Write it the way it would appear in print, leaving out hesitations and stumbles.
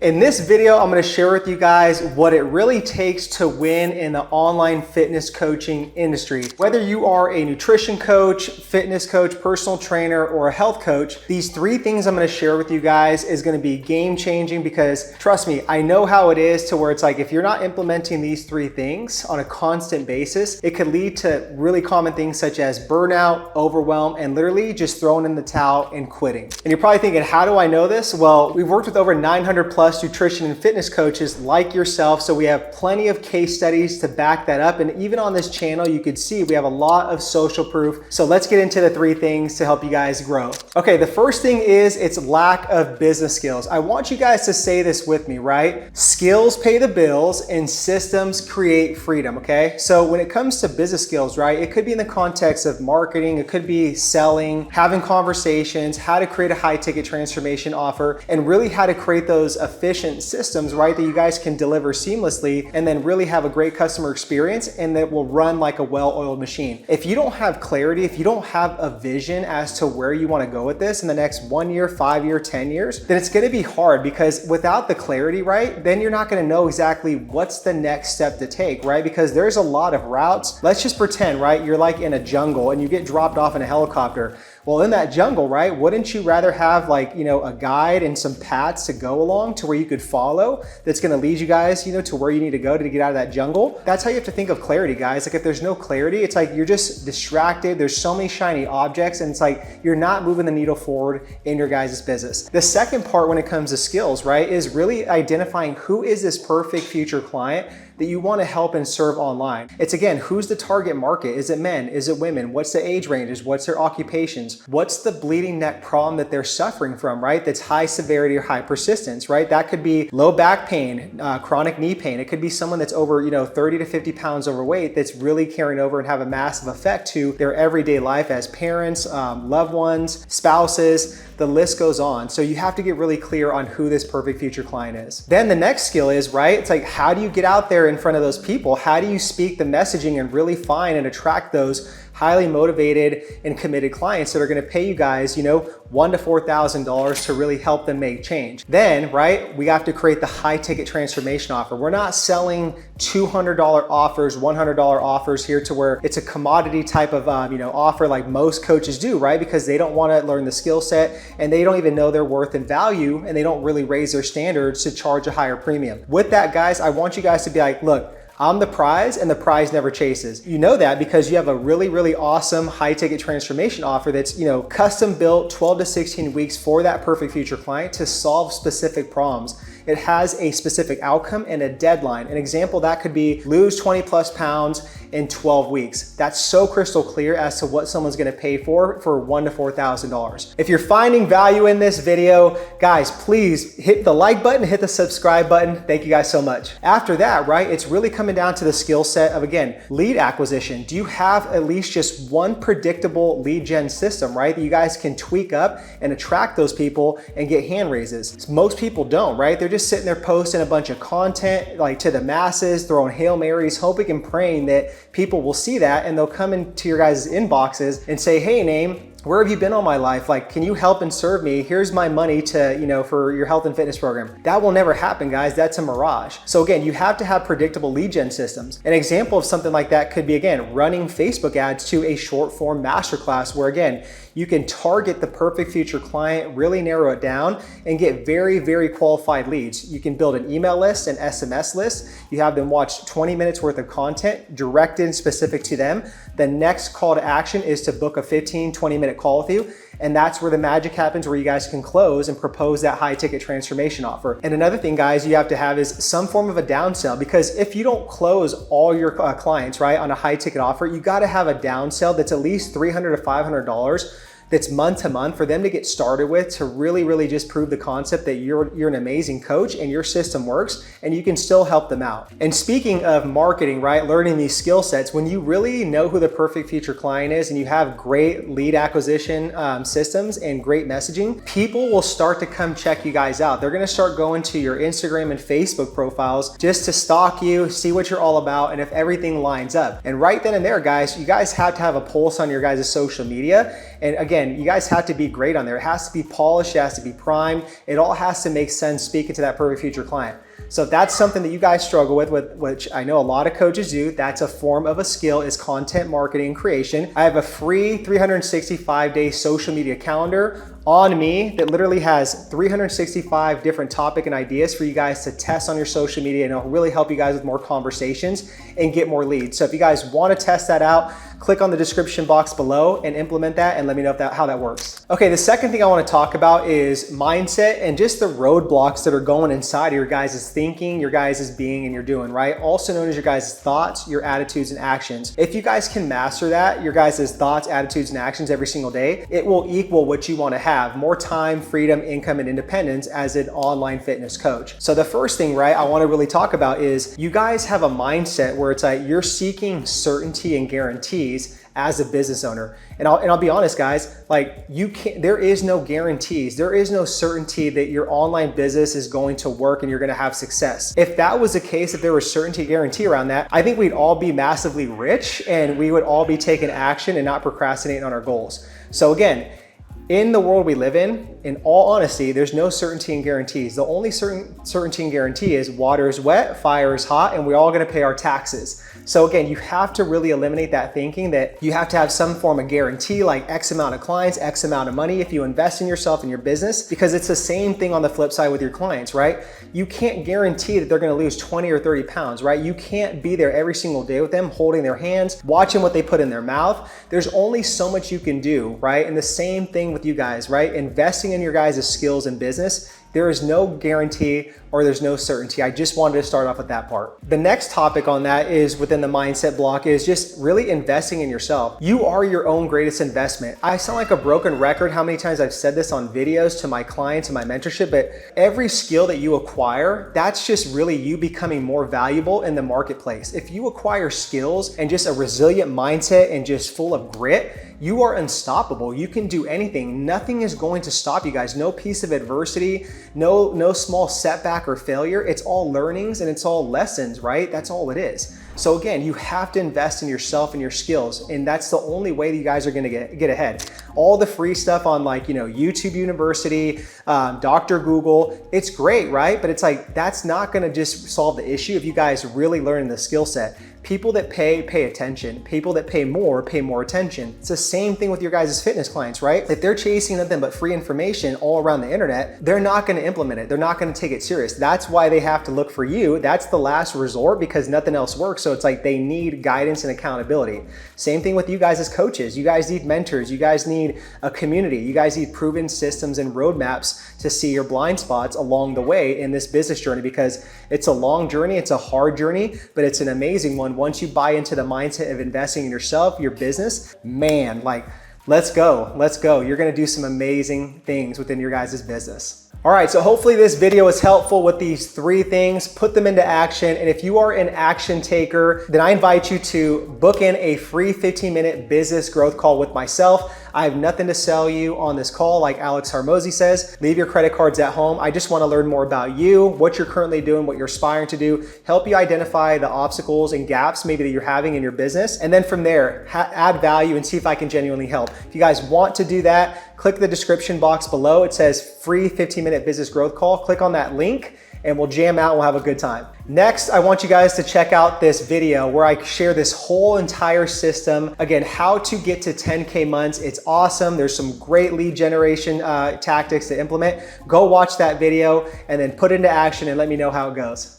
In this video, I'm gonna share with you guys what it really takes to win in the online fitness coaching industry. Whether you are a nutrition coach, fitness coach, personal trainer, or a health coach, these three things I'm gonna share with you guys is gonna be game changing because trust me, I know how it is to where it's like if you're not implementing these three things on a constant basis, it could lead to really common things such as burnout, overwhelm, and literally just throwing in the towel and quitting. And you're probably thinking, how do I know this? Well, we've worked with over 900 plus nutrition and fitness coaches like yourself, so we have plenty of case studies to back that up. And even on this channel, you could see we have a lot of social proof. So let's get into the three things to help you guys grow. Okay, the first thing is it's lack of business skills. I want you guys to say this with me, right? Skills pay the bills and systems create freedom, okay? So when it comes to business skills, right, it could be in the context of marketing, it could be selling, having conversations, how to create a high ticket transformation offer, and really how to create those efficient systems, right, that you guys can deliver seamlessly and then really have a great customer experience and that will run like a well-oiled machine. If you don't have clarity, if you don't have a vision as to where you want to go with this in the next 1 year, 5 year, 10 years, then it's going to be hard because without the clarity, right, then you're not going to know exactly what's the next step to take, right? Because there's a lot of routes. Let's just pretend, right, you're like in a jungle and you get dropped off in a helicopter. Well, in that jungle, right, wouldn't you rather have like, a guide and some paths to go along to where you could follow that's going to lead you guys, to where you need to go to get out of that jungle? That's how you have to think of clarity, guys. Like if there's no clarity, it's like you're just distracted. There's so many shiny objects and it's like you're not moving the needle forward in your guys' business. The second part when it comes to skills, right, is really identifying who is this perfect future client that you want to help and serve online. It's again, who's the target market? Is it men? Is it women? What's the age ranges? What's their occupations? What's the bleeding neck problem that they're suffering from, right? That's high severity or high persistence, right? That could be low back pain, chronic knee pain. It could be someone that's over, 30 to 50 pounds overweight that's really carrying over and have a massive effect to their everyday life as parents, loved ones, spouses, the list goes on. So you have to get really clear on who this perfect future client is. Then the next skill is, right, it's like, how do you get out there in front of those people? How do you speak the messaging and really find and attract those highly motivated and committed clients that are going to pay you guys, $1,000 to $4,000 to really help them make change? Then, right, we have to create the high ticket transformation offer. We're not selling $200 offers, $100 offers here to where it's a commodity type of, offer like most coaches do, right? Because they don't want to learn the skill set and they don't even know their worth and value and they don't really raise their standards to charge a higher premium. With that, guys, I want you guys to be like, look, I'm the prize and the prize never chases. You know that because you have a really, really awesome high ticket transformation offer that's, custom built 12 to 16 weeks for that perfect future client to solve specific problems. It has a specific outcome and a deadline. An example that could be lose 20 plus pounds in 12 weeks. That's so crystal clear as to what someone's gonna pay for $1,000 to $4,000. If you're finding value in this video, guys, please hit the like button, hit the subscribe button. Thank you guys so much. After that, right, it's really coming down to the skill set of, again, lead acquisition. Do you have at least just one predictable lead gen system, right, that you guys can tweak up and attract those people and get hand raises? Most people don't, right? They're just sitting there posting a bunch of content like to the masses, throwing Hail Marys, hoping and praying that people will see that and they'll come into your guys' inboxes and say, hey, Name, where have you been all my life? Like, can you help and serve me? Here's my money to, for your health and fitness program. That will never happen, guys. That's a mirage. So again, you have to have predictable lead gen systems. An example of something like that could be, again, running Facebook ads to a short form masterclass where, again, you can target the perfect future client, really narrow it down and get very, very qualified leads. You can build an email list, an SMS list. You have them watch 20 minutes worth of content directed and specific to them. The next call to action is to book a 15, 20-minute call with you. And that's where the magic happens, where you guys can close and propose that high ticket transformation offer. And another thing, guys, you have to have is some form of a downsell, because if you don't close all your clients, right, on a high ticket offer, you got to have a downsell that's at least $300 to $500 that's month to month for them to get started with, to really, really just prove the concept that you're an amazing coach and your system works and you can still help them out. And speaking of marketing, right, learning these skill sets, when you really know who the perfect future client is and you have great lead acquisition systems and great messaging, people will start to come check you guys out. They're gonna start going to your Instagram and Facebook profiles just to stalk you, see what you're all about, and if everything lines up. And right then and there, guys, you guys have to have a pulse on your guys' social media. And again, again, you guys have to be great on there. It has to be polished, it has to be primed. It all has to make sense speaking to that perfect future client. So if that's something that you guys struggle with, which I know a lot of coaches do, that's a form of a skill, is content marketing and creation. I have a free 365-day social media calendar on me that literally has 365 different topic and ideas for you guys to test on your social media, and it'll really help you guys with more conversations and get more leads. So if you guys want to test that out, click on the description box below and implement that, and let me know how that works. Okay, the second thing I want to talk about is mindset and just the roadblocks that are going inside of your guys' thinking, your guys' being, and your doing, right? Also known as your guys' thoughts, your attitudes, and actions. If you guys can master that, your guys' thoughts, attitudes, and actions every single day, it will equal what you want to have: more time, freedom, income, and independence as an online fitness coach. So the first thing, right, I want to really talk about is you guys have a mindset where it's like you're seeking certainty and guarantees as a business owner. And I'll be honest, guys, like there is no guarantees. There is no certainty that your online business is going to work and you're going to have success. If that was the case, if there was certainty guarantee around that, I think we'd all be massively rich and we would all be taking action and not procrastinating on our goals. So again, in the world we live in all honesty, there's no certainty and guarantees. The only certainty and guarantee is water is wet, fire is hot, and we're all gonna pay our taxes. So again, you have to really eliminate that thinking that you have to have some form of guarantee, like X amount of clients, X amount of money if you invest in yourself and your business, because it's the same thing on the flip side with your clients, right? You can't guarantee that they're gonna lose 20 or 30 pounds, right? You can't be there every single day with them, holding their hands, watching what they put in their mouth. There's only so much you can do, right? And the same thing with you guys, right? Investing in your guys' skills and business, there is no guarantee or there's no certainty. I just wanted to start off with that part. The next topic on that is within the mindset block is just really investing in yourself. You are your own greatest investment. I sound like a broken record how many times I've said this on videos to my clients and my mentorship, but every skill that you acquire, that's just really you becoming more valuable in the marketplace. If you acquire skills and just a resilient mindset and just full of grit, you are unstoppable. You can do anything. Nothing is going to stop you guys. No piece of adversity, no small setback or failure. It's all learnings and it's all lessons, right? That's all it is. So again, you have to invest in yourself and your skills, and that's the only way that you guys are gonna get ahead. All the free stuff on YouTube University, Dr. Google, it's great, right? But it's like, that's not gonna just solve the issue if you guys really learn the skill set. People that pay attention. People that pay more attention. It's the same thing with your guys' fitness clients, right? If they're chasing nothing but free information all around the internet, they're not gonna implement it. They're not gonna take it serious. That's why they have to look for you. That's the last resort because nothing else works. So it's like they need guidance and accountability. Same thing with you guys as coaches. You guys need mentors. You guys need a community. You guys need proven systems and roadmaps to see your blind spots along the way in this business journey, because it's a long journey. It's a hard journey, but it's an amazing one. Once you buy into the mindset of investing in yourself, your business, man, like, let's go. You're gonna do some amazing things within your guys' business. All right, so hopefully this video is helpful with these 3 things. Put them into action. And if you are an action taker, then I invite you to book in a free 15-minute business growth call with myself. I have nothing to sell you on this call, like Alex Hormozi says. Leave your credit cards at home. I just want to learn more about you, what you're currently doing, what you're aspiring to do, help you identify the obstacles and gaps maybe that you're having in your business. And then from there, add value and see if I can genuinely help. If you guys want to do that, click the description box below. It says free 15-minute business growth call. Click on that link and we'll jam out and we'll have a good time. Next, I want you guys to check out this video where I share this whole entire system. Again, how to get to 10K months. It's awesome. There's some great lead generation tactics to implement. Go watch that video and then put it into action and let me know how it goes.